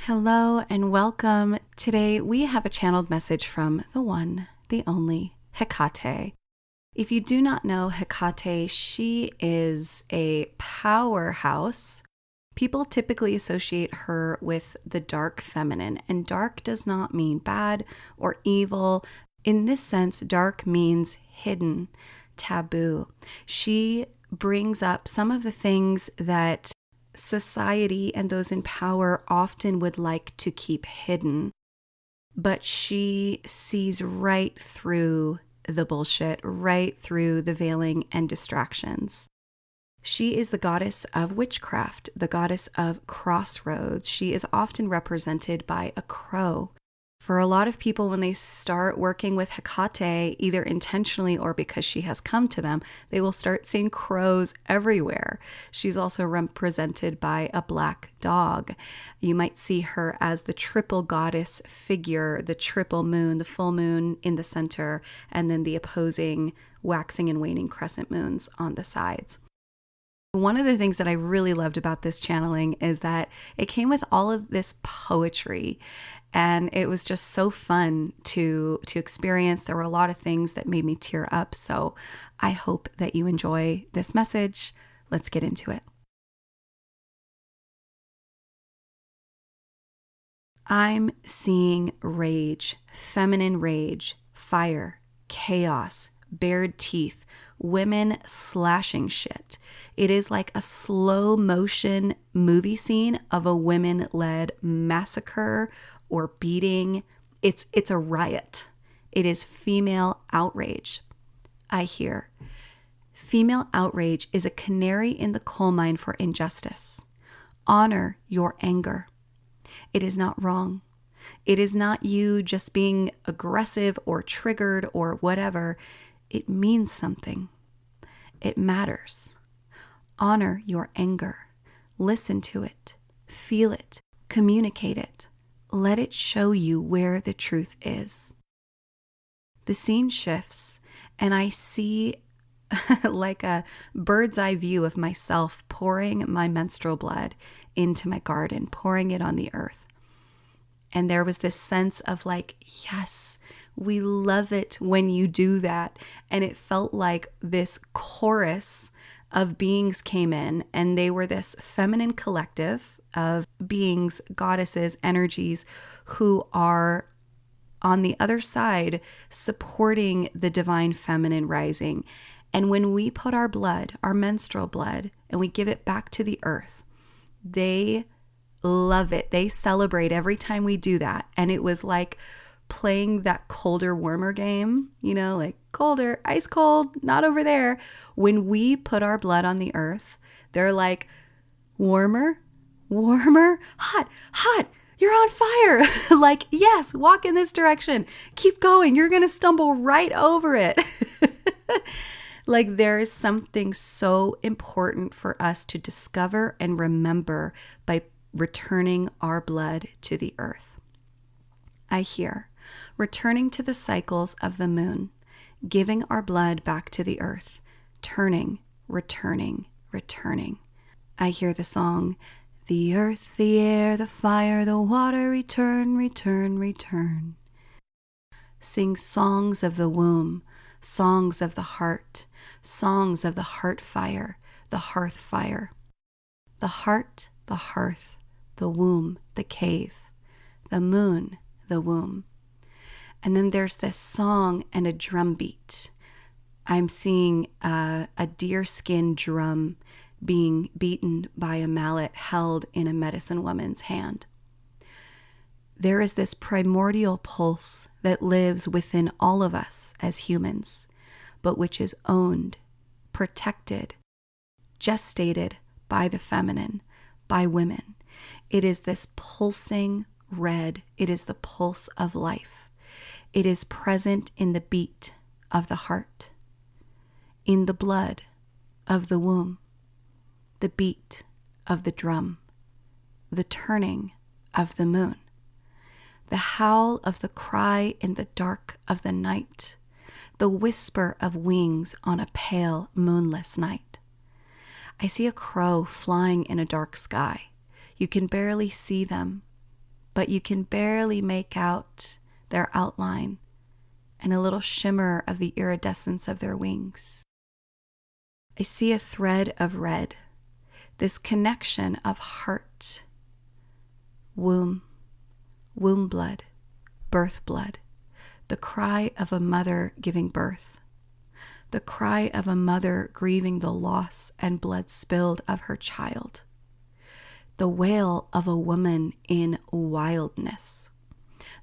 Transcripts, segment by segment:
Hello and welcome. Today we have a channeled message from the one, the only, Hecate. If you do not know Hecate, she is a powerhouse. People typically associate her with the dark feminine, and dark does not mean bad or evil. In this sense, dark means hidden, taboo. She brings up some of the things that society and those in power often would like to keep hidden, but she sees right through the bullshit, right through the veiling and distractions. She is the goddess of witchcraft, the goddess of crossroads. She is often represented by a crow. For a lot of people, when they start working with Hecate, either intentionally or because she has come to them, they will start seeing crows everywhere. She's also represented by a black dog. You might see her as the triple goddess figure, the triple moon, the full moon in the center, and then the opposing waxing and waning crescent moons on the sides. One of the things that I really loved about this channeling is that it came with all of this poetry, and it was just so fun to experience. There were a lot of things that made me tear up, so I hope that you enjoy this message. Let's get into it. I'm seeing rage, feminine rage, fire, chaos, bared teeth, women slashing shit. It is like a slow motion movie scene of a women-led massacre or beating. It's a riot. It is female outrage. I hear. Female outrage is a canary in the coal mine for injustice. Honor your anger. It is not wrong. It is not you just being aggressive or triggered or whatever. It means something. It matters. Honor your anger. Listen to it. Feel it. Communicate it. Let it show you where the truth is. The scene shifts, and I see like a bird's eye view of myself pouring my menstrual blood into my garden, pouring it on the earth. And there was this sense of like, yes, we love it when you do that. And it felt like this chorus of beings came in, and they were this feminine collective of beings, goddesses, energies who are on the other side supporting the divine feminine rising. And when we put our blood, our menstrual blood, and we give it back to the earth, they love it. They celebrate every time we do that. And it was like playing that colder, warmer game, like colder, ice cold, not over there. When we put our blood on the earth, they're like, warmer, warmer, hot, hot, you're on fire. Like, yes, walk in this direction. Keep going. You're going to stumble right over it. Like, there is something so important for us to discover and remember by returning our blood to the earth. I hear, returning to the cycles of the moon, giving our blood back to the earth, turning, returning, returning. I hear the song, the earth, the air, the fire, the water, return, return, return. Sing songs of the womb, songs of the heart, songs of the heart fire, the hearth fire. The heart, the hearth, the womb, the cave, the moon, the womb. And then there's this song and a drum beat. I'm seeing a deerskin drum being beaten by a mallet held in a medicine woman's hand. There is this primordial pulse that lives within all of us as humans, but which is owned, protected, gestated by the feminine, by women. It is this pulsing red. It is the pulse of life. It is present in the beat of the heart, in the blood of the womb, the beat of the drum, the turning of the moon, the howl of the cry in the dark of the night, the whisper of wings on a pale moonless night. I see a crow flying in a dark sky. You can barely see them, but you can barely make out their outline and a little shimmer of the iridescence of their wings. I see a thread of red, this connection of heart, womb blood, birth blood, the cry of a mother giving birth, the cry of a mother grieving the loss and blood spilled of her child, the wail of a woman in wildness,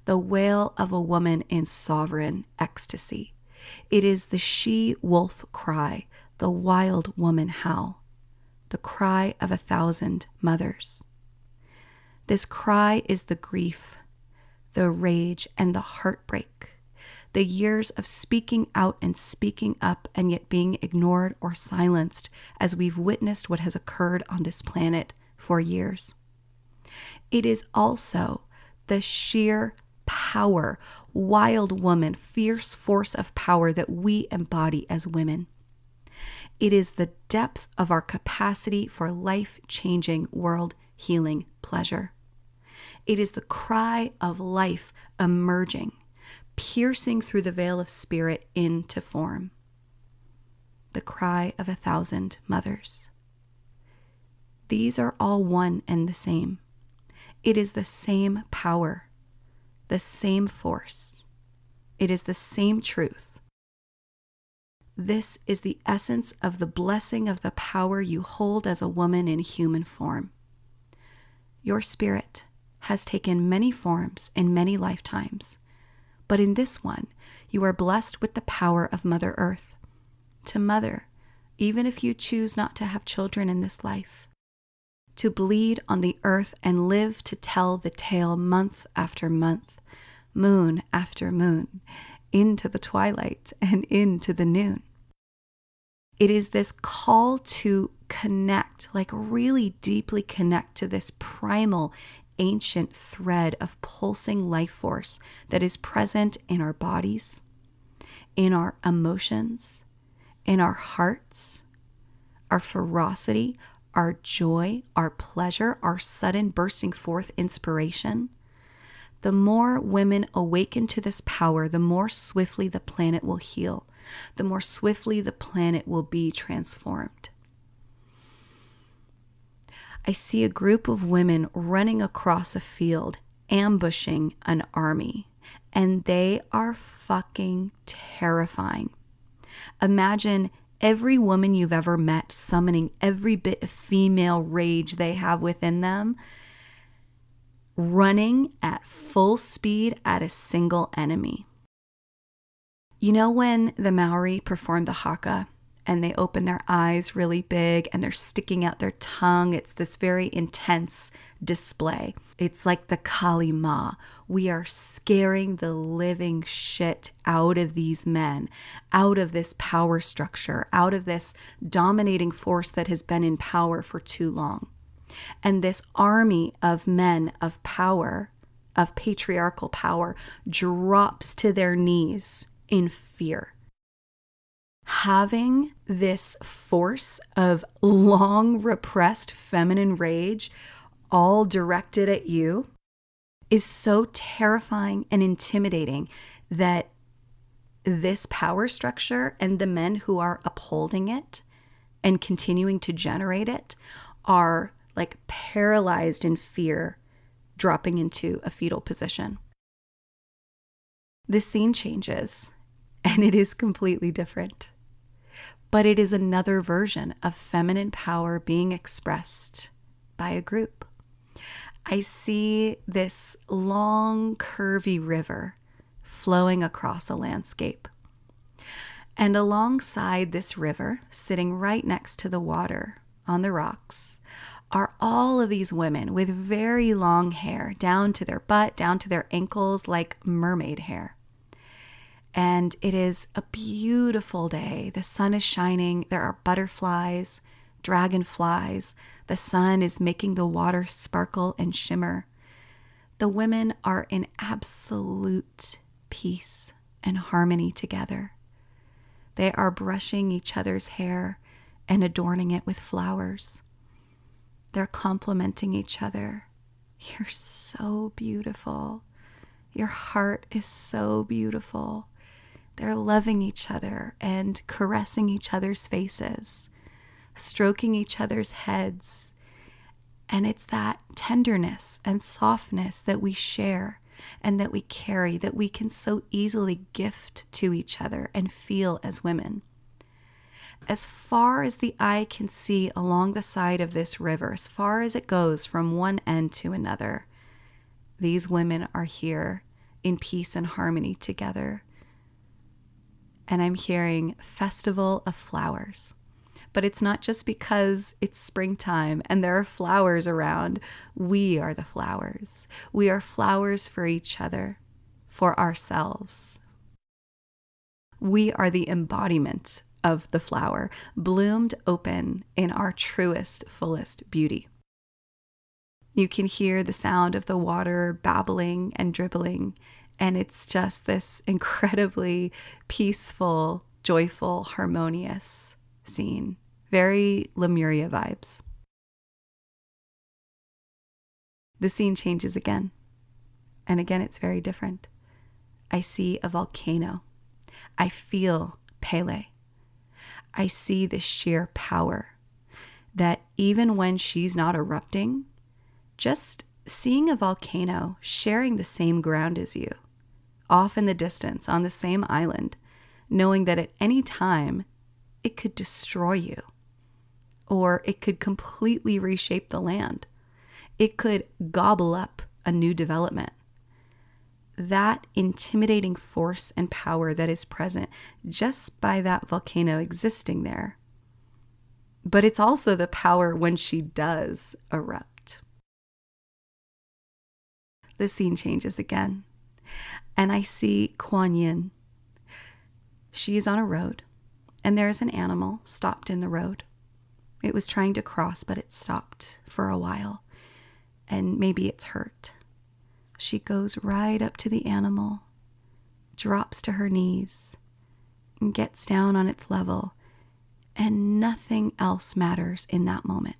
the wail of a woman in sovereign ecstasy. It is the she-wolf cry, the wild woman howl, the cry of 1,000 mothers. This cry is the grief, the rage, and the heartbreak, the years of speaking out and speaking up and yet being ignored or silenced as we've witnessed what has occurred on this planet for years. It is also the sheer power, wild woman, fierce force of power that we embody as women. It is the depth of our capacity for life-changing, world-healing pleasure. It is the cry of life emerging, piercing through the veil of spirit into form. The cry of 1,000 mothers. These are all one and the same. It is the same power, the same force. It is the same truth. This is the essence of the blessing of the power you hold as a woman in human form. Your spirit has taken many forms in many lifetimes, but in this one, you are blessed with the power of Mother Earth, to mother, even if you choose not to have children in this life, to bleed on the earth and live to tell the tale month after month, moon after moon, into the twilight and into the noon. It is this call to connect, like really deeply connect to this primal, ancient thread of pulsing life force that is present in our bodies, in our emotions, in our hearts, our ferocity, our joy, our pleasure, our sudden bursting forth inspiration. The more women awaken to this power, the more swiftly the planet will heal, the more swiftly the planet will be transformed. I see a group of women running across a field, ambushing an army, and they are fucking terrifying. Imagine every woman you've ever met summoning every bit of female rage they have within them, running at full speed at a single enemy. You know when the Maori perform the haka and they open their eyes really big and they're sticking out their tongue? It's this very intense display. It's like the Kali Ma. We are scaring the living shit out of these men, out of this power structure, out of this dominating force that has been in power for too long. And this army of men of power, of patriarchal power, drops to their knees in fear. Having this force of long repressed feminine rage all directed at you is so terrifying and intimidating that this power structure and the men who are upholding it and continuing to generate it are like paralyzed in fear, dropping into a fetal position. The scene changes, and it is completely different. But it is another version of feminine power being expressed by a group. I see this long, curvy river flowing across a landscape. And alongside this river, sitting right next to the water on the rocks, are all of these women with very long hair down to their butt, down to their ankles, like mermaid hair. And it is a beautiful day. The sun is shining. There are butterflies, dragonflies. The sun is making the water sparkle and shimmer. The women are in absolute peace and harmony together. They are brushing each other's hair and adorning it with flowers. They're complimenting each other You're so beautiful. Your heart is so beautiful. They're loving each other and caressing each other's faces, stroking each other's heads. And it's that tenderness and softness that we share and that we carry, that we can so easily gift to each other and feel as women. As far as the eye can see along the side of this river, as far as it goes from one end to another, these women are here in peace and harmony together. And I'm hearing festival of flowers. But it's not just because it's springtime and there are flowers around. We are the flowers. We are flowers for each other, for ourselves. We are the embodiment of the flower, bloomed open in our truest, fullest beauty. You can hear the sound of the water babbling and dribbling, and it's just this incredibly peaceful, joyful, harmonious scene. Very Lemuria vibes. The scene changes again, and again it's very different. I see a volcano. I feel Pele. I see the sheer power that even when she's not erupting, just seeing a volcano sharing the same ground as you, off in the distance on the same island, knowing that at any time it could destroy you, or it could completely reshape the land. It could gobble up a new development. That intimidating force and power that is present just by that volcano existing there. But it's also the power when she does erupt. The scene changes again, and I see Kuan Yin. She is on a road, and there is an animal stopped in the road. It was trying to cross, but it stopped for a while, and maybe it's hurt. She goes right up to the animal, drops to her knees, and gets down on its level, and nothing else matters in that moment.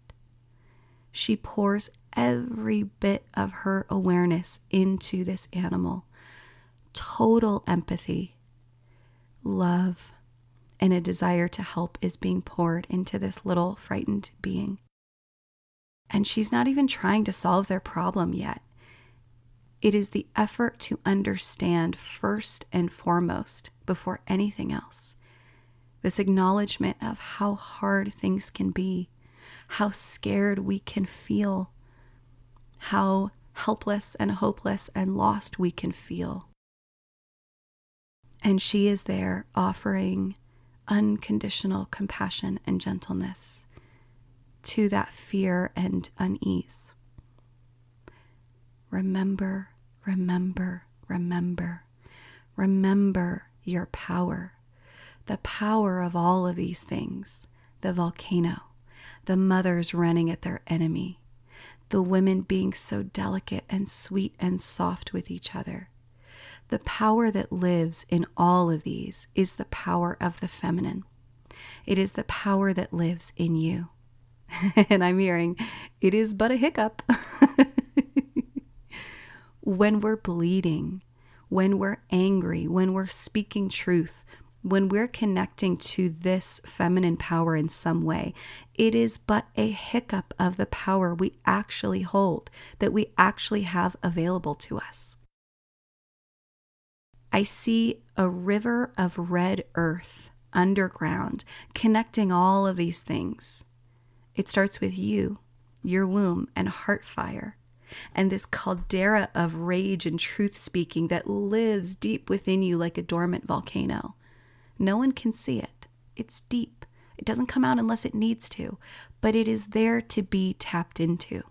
She pours every bit of her awareness into this animal. Total empathy, love, and a desire to help is being poured into this little frightened being. And she's not even trying to solve their problem yet. It is the effort to understand first and foremost before anything else. This acknowledgement of how hard things can be, how scared we can feel, how helpless and hopeless and lost we can feel. And she is there offering unconditional compassion and gentleness to that fear and unease. Remember, remember, remember. Remember your power, the power of all of these things, the volcano, the mothers running at their enemy, the women being so delicate and sweet and soft with each other. The power that lives in all of these is the power of the feminine. It is the power that lives in you. And I'm hearing, it is but a hiccup. When we're bleeding, when we're angry, when we're speaking truth, when we're connecting to this feminine power in some way, it is but a hiccup of the power we actually hold, that we actually have available to us. I see a river of red earth underground connecting all of these things. It starts with you, your womb, and heart fire, and this caldera of rage and truth speaking that lives deep within you like a dormant volcano. No one can see it. It's deep. It doesn't come out unless it needs to, but it is there to be tapped into.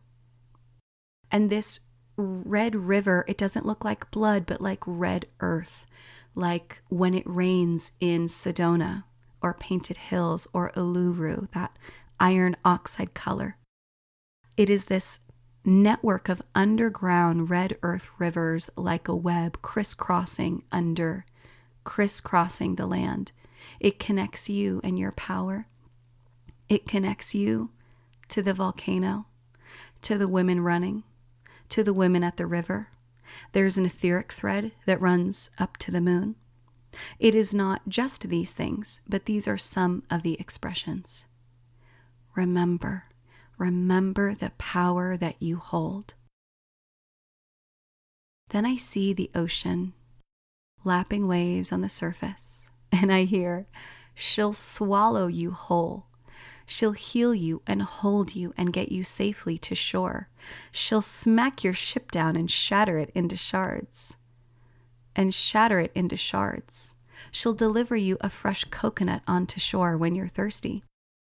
And this red river, it doesn't look like blood, but like red earth, like when it rains in Sedona or Painted Hills or Uluru, that iron oxide color. It is this network of underground red earth rivers like a web crisscrossing the land. It connects you and your power. It connects you to the volcano, to the women running, to the women at the river. There's an etheric thread that runs up to the moon. It is not just these things, but these are some of the expressions. Remember the power that you hold. Then I see the ocean lapping waves on the surface, and I hear, she'll swallow you whole. She'll heal you and hold you and get you safely to shore. She'll smack your ship down and shatter it into shards. She'll deliver you a fresh coconut onto shore when you're thirsty.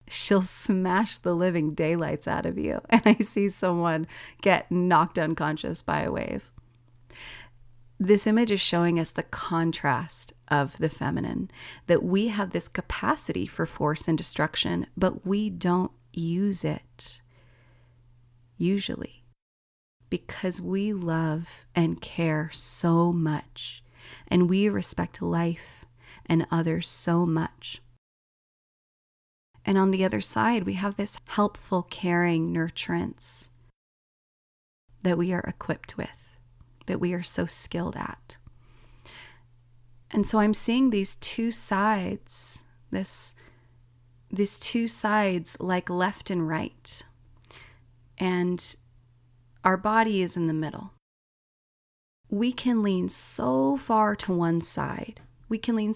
She'll smash the living daylights out of you. And I see someone get knocked unconscious by a wave. This image is showing us the contrast of the feminine, that we have this capacity for force and destruction, but we don't use it, usually, because we love and care so much, and we respect life and others so much. And on the other side, we have this helpful, caring nurturance that we are equipped with, that we are so skilled at. And so I'm seeing these two sides, these two sides like left and right. And our body is in the middle. We can lean so far to one side. And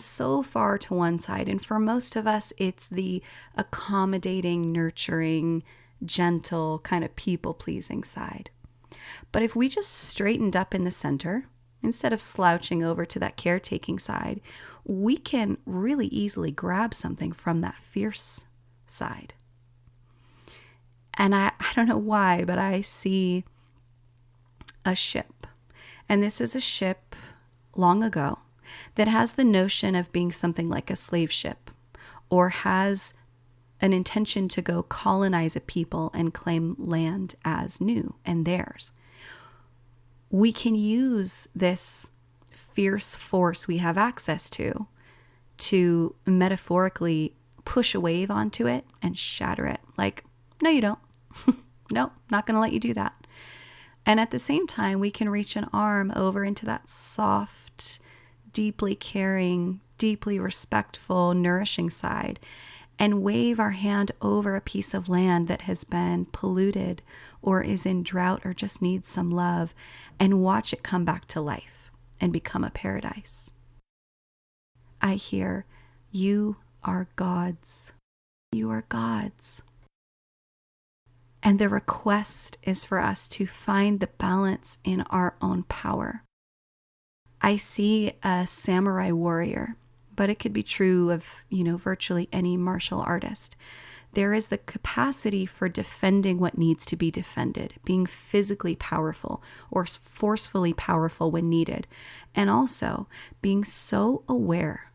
for most of us, it's the accommodating, nurturing, gentle, kind of people-pleasing side. But if we just straightened up in the center, instead of slouching over to that caretaking side, we can really easily grab something from that fierce side. And I don't know why, but I see a ship. And this is a ship long ago that has the notion of being something like a slave ship, or has an intention to go colonize a people and claim land as new and theirs. We can use this fierce force we have access to metaphorically push a wave onto it and shatter it. Like, no, you don't. No, not going to let you do that. And at the same time, we can reach an arm over into that soft, deeply caring, deeply respectful, nourishing side and wave our hand over a piece of land that has been polluted or is in drought or just needs some love, and watch it come back to life and become a paradise. I hear, you are gods. You are gods. And the request is for us to find the balance in our own power. I see a samurai warrior, but it could be true of, virtually any martial artist. There is the capacity for defending what needs to be defended, being physically powerful or forcefully powerful when needed, and also being so aware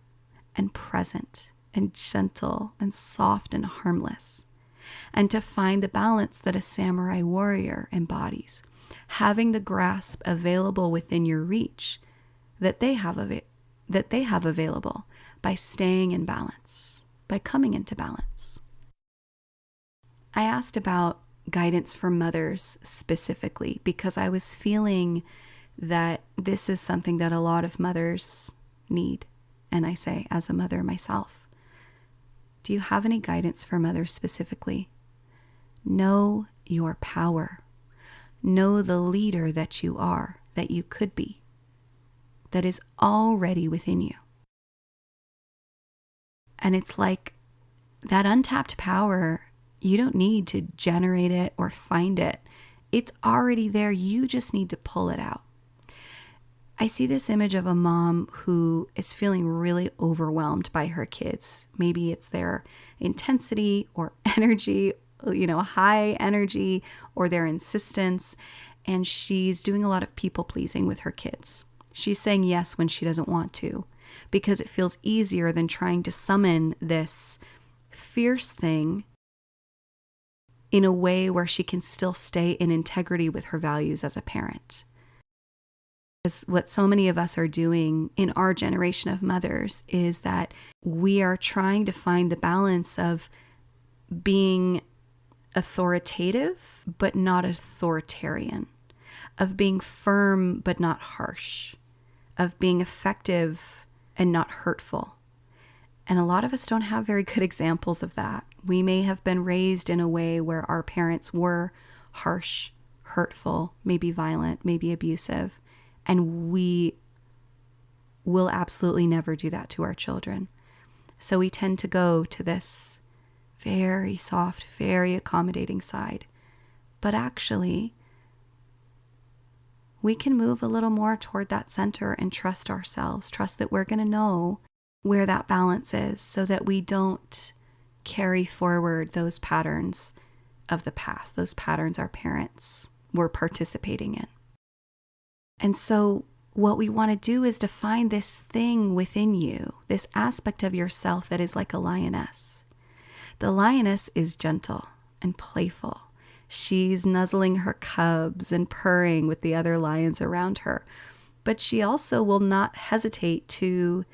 and present and gentle and soft and harmless. And to find the balance that a samurai warrior embodies, having the grasp available within your reach that they have available by staying in balance, by coming into balance. I asked about guidance for mothers specifically because I was feeling that this is something that a lot of mothers need. And I say, as a mother myself, do you have any guidance for mothers specifically? Know your power. Know the leader that you are, that you could be, that is already within you. And it's like that untapped power, you don't need to generate it or find it. It's already there. You just need to pull it out. I see this image of a mom who is feeling really overwhelmed by her kids. Maybe it's their intensity or energy, high energy, or their insistence. And she's doing a lot of people pleasing with her kids. She's saying yes when she doesn't want to, because it feels easier than trying to summon this fierce thing in a way where she can still stay in integrity with her values as a parent. Because what so many of us are doing in our generation of mothers is that we are trying to find the balance of being authoritative, but not authoritarian, of being firm but not harsh, of being effective and not hurtful. And a lot of us don't have very good examples of that. We may have been raised in a way where our parents were harsh, hurtful, maybe violent, maybe abusive, and we will absolutely never do that to our children. So we tend to go to this very soft, very accommodating side. But actually, we can move a little more toward that center and trust ourselves, trust that we're going to know where that balance is so that we don't carry forward those patterns of the past, those patterns our parents were participating in. And so what we want to do is to find this thing within you, this aspect of yourself that is like a lioness. The lioness is gentle and playful. She's nuzzling her cubs and purring with the other lions around her. But she also will not hesitate to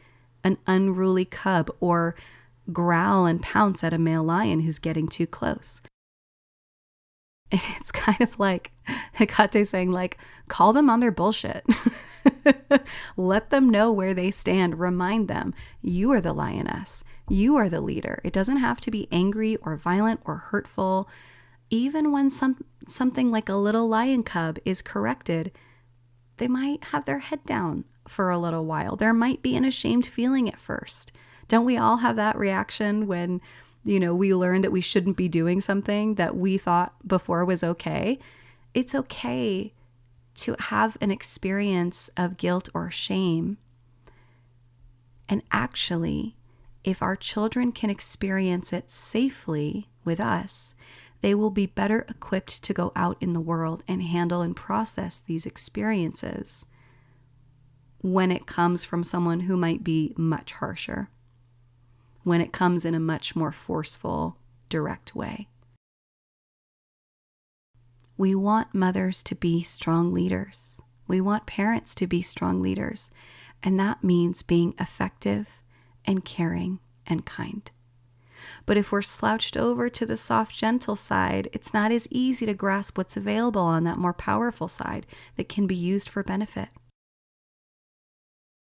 an unruly cub or growl and pounce at a male lion who's getting too close. And it's kind of like Hecate saying, like, call them on their bullshit. Let them know where they stand. Remind them, you are the lioness. You are the leader. It doesn't have to be angry or violent or hurtful. Even when something like a little lion cub is corrected, they might have their head down for a little while. There might be an ashamed feeling at first. Don't we all have that reaction when, we learn that we shouldn't be doing something that we thought before was okay? It's okay to have an experience of guilt or shame. And actually, if our children can experience it safely with us, they will be better equipped to go out in the world and handle and process these experiences when it comes from someone who might be much harsher, when it comes in a much more forceful, direct way. We want mothers to be strong leaders. We want parents to be strong leaders. And that means being effective and caring and kind. But if we're slouched over to the soft, gentle side, it's not as easy to grasp what's available on that more powerful side that can be used for benefit.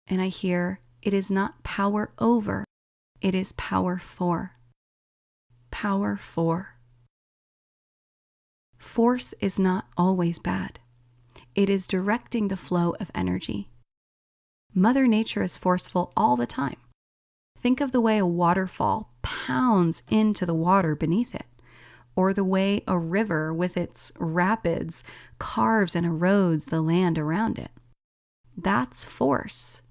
And I hear, it is not power over, it is power for. Power for. Force is not always bad. It is directing the flow of energy. Mother Nature is forceful all the time. Think of the way a waterfall pounds into the water beneath it, or the way a river with its rapids carves and erodes the land around it. That's force,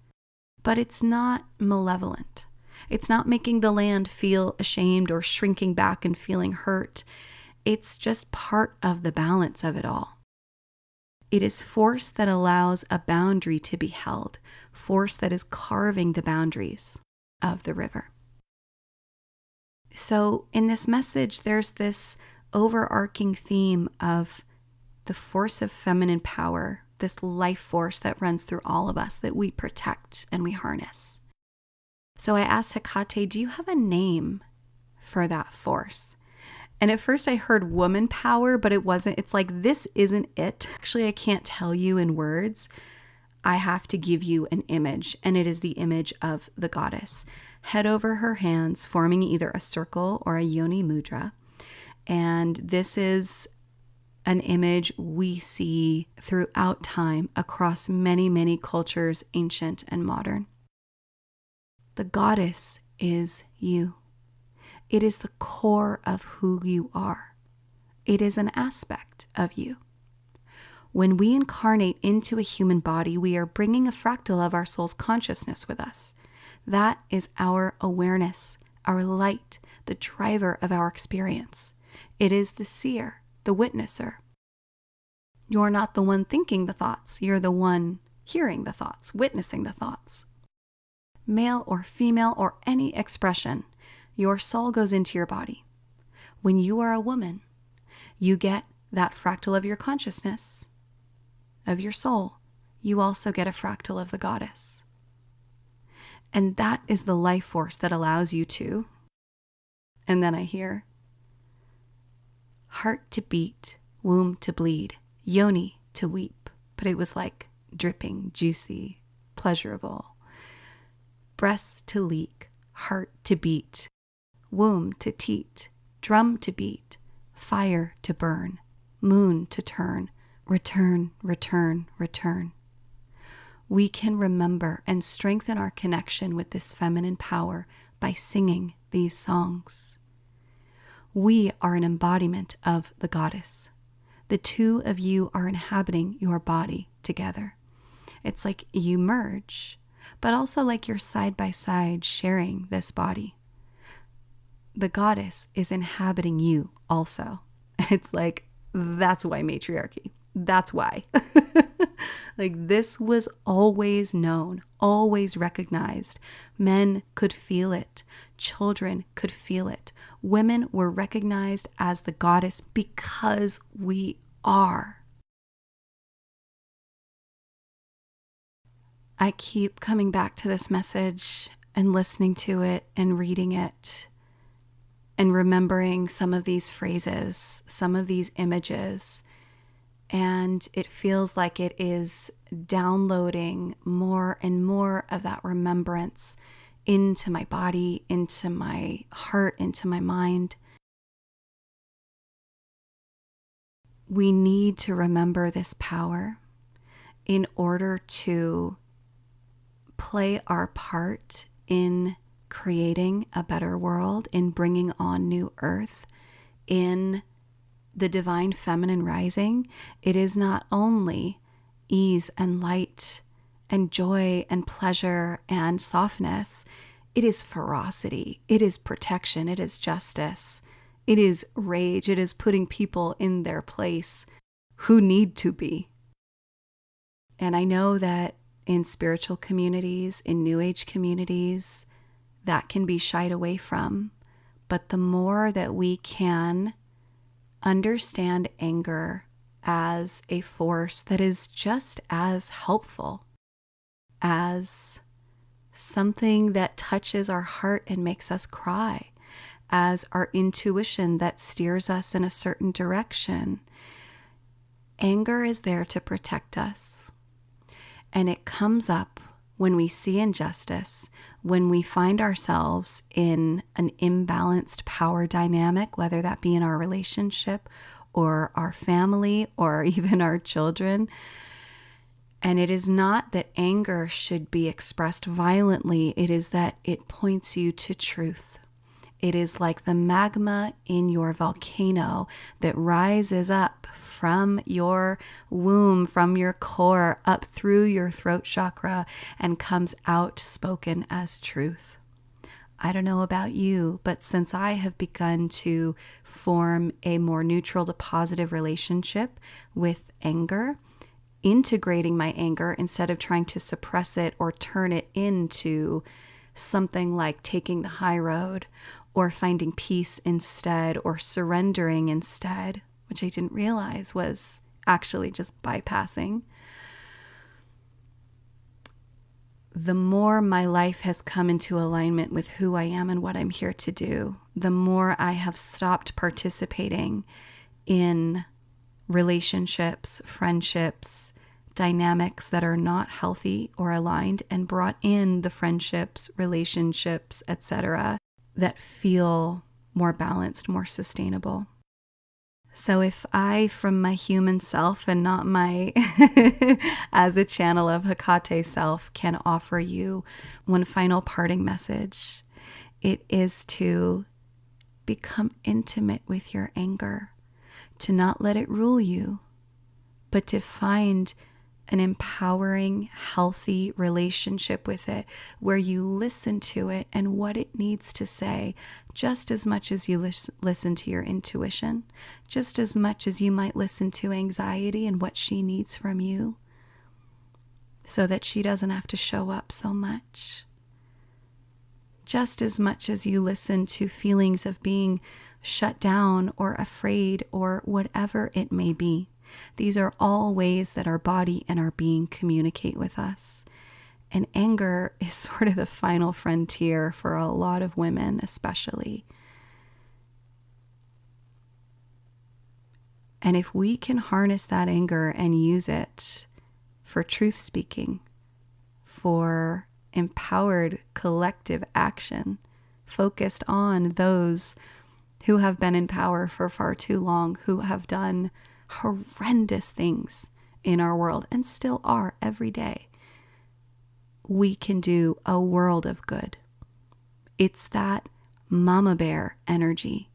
but it's not malevolent. It's not making the land feel ashamed or shrinking back and feeling hurt. It's just part of the balance of it all. It is force that allows a boundary to be held, force that is carving the boundaries of the river. So in this message, there's this overarching theme of the force of feminine power, this life force that runs through all of us that we protect and we harness. So I asked Hecate, do you have a name for that force? And at first I heard woman power, but it wasn't. It's like, this isn't it. Actually, I can't tell you in words. I have to give you an image, and it is the image of the goddess. Head over her hands, forming either a circle or a yoni mudra. And this is an image we see throughout time across many, many cultures, ancient and modern. The goddess is you. It is the core of who you are. It is an aspect of you. When we incarnate into a human body, we are bringing a fractal of our soul's consciousness with us. That is our awareness, our light, the driver of our experience. It is the seer, the witnesser. You're not the one thinking the thoughts. You're the one hearing the thoughts, witnessing the thoughts. Male or female or any expression, your soul goes into your body. When you are a woman, you get that fractal of your consciousness, of your soul. You also get a fractal of the goddess. And that is the life force that allows you to, and then I hear, heart to beat, womb to bleed, yoni to weep. but it was like dripping, juicy, pleasurable. Breasts to leak, heart to beat, womb to teat, drum to beat, fire to burn, moon to turn, return, return, return. We can remember and strengthen our connection with this feminine power by singing these songs. We are an embodiment of the goddess. The two of you are inhabiting your body together. It's like you merge, but also like you're side by side sharing this body. The goddess is inhabiting you also. It's like, that's why matriarchy. That's why. Like, this was always known, always recognized. Men could feel it. Children could feel it. Women were recognized as the goddess because we are. I keep coming back to this message and listening to it and reading it and remembering some of these phrases, some of these images. And it feels like it is downloading more and more of that remembrance into my body, into my heart, into my mind. We need to remember this power in order to play our part in creating a better world, in bringing on new earth, in the divine feminine rising. It is not only ease and light and joy and pleasure and softness. It is ferocity. It is protection. It is justice. It is rage. It is putting people in their place who need to be. And I know that in spiritual communities, in New Age communities, that can be shied away from. But the more that we can understand anger as a force that is just as helpful as something that touches our heart and makes us cry, as our intuition that steers us in a certain direction. Anger is there to protect us. And it comes up when we see injustice, when we find ourselves in an imbalanced power dynamic, whether that be in our relationship or our family or even our children. And it is not that anger should be expressed violently. It is that it points you to truth. It is like the magma in your volcano that rises up from your womb, from your core, up through your throat chakra, and comes out spoken as truth. I don't know about you, but since I have begun to form a more neutral to positive relationship with anger, integrating my anger instead of trying to suppress it or turn it into something like taking the high road or finding peace instead or surrendering instead, which I didn't realize was actually just bypassing. The more my life has come into alignment with who I am and what I'm here to do, the more I have stopped participating in relationships, friendships, dynamics that are not healthy or aligned, and brought in the friendships, relationships, etc., that feel more balanced, more sustainable. So if I, from my human self and not my, as a channel of Hecate self, can offer you one final parting message, it is to become intimate with your anger, to not let it rule you, but to find an empowering, healthy relationship with it where you listen to it and what it needs to say just as much as you listen to your intuition, just as much as you might listen to anxiety and what she needs from you so that she doesn't have to show up so much. Just as much as you listen to feelings of being shut down or afraid or whatever it may be. These are all ways that our body and our being communicate with us. And anger is sort of the final frontier for a lot of women, especially. And if we can harness that anger and use it for truth speaking, for empowered collective action, focused on those who have been in power for far too long, who have done horrendous things in our world and still are every day. We can do a world of good. It's that mama bear energy.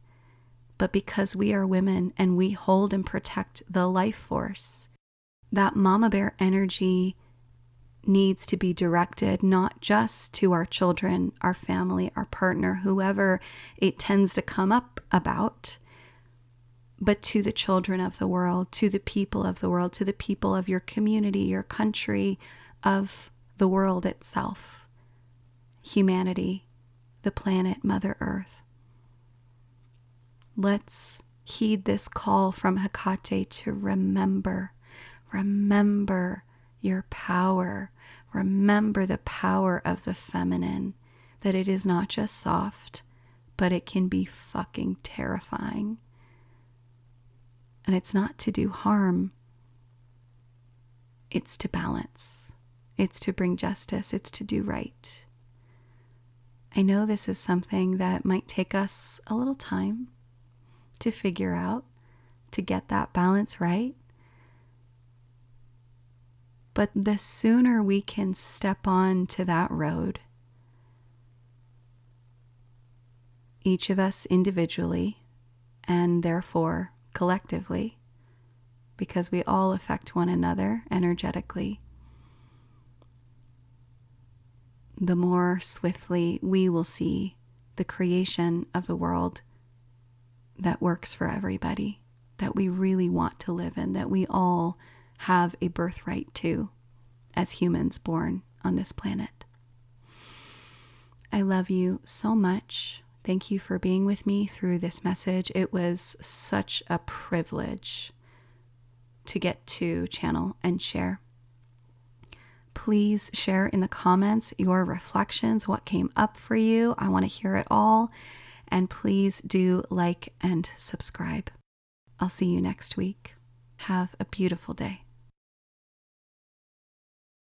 But because we are women and we hold and protect the life force, that mama bear energy needs to be directed not just to our children, our family, our partner, whoever it tends to come up about, but to the children of the world, to the people of the world, to the people of your community, your country, of the world itself, humanity, the planet, Mother Earth. Let's heed this call from Hecate to remember your power. Remember the power of the feminine, that it is not just soft, but it can be fucking terrifying. And it's not to do harm. It's to balance. It's to bring justice. It's to do right. I know this is something that might take us a little time to figure out, to get that balance right. But the sooner we can step on to that road, each of us individually, and therefore collectively, because we all affect one another energetically, the more swiftly we will see the creation of the world that works for everybody, that we really want to live in, that we all have a birthright to as humans born on this planet. I love you so much. Thank you for being with me through this message. It was such a privilege to get to channel and share. Please share in the comments your reflections, what came up for you. I want to hear it all. And please do like and subscribe. I'll see you next week. Have a beautiful day.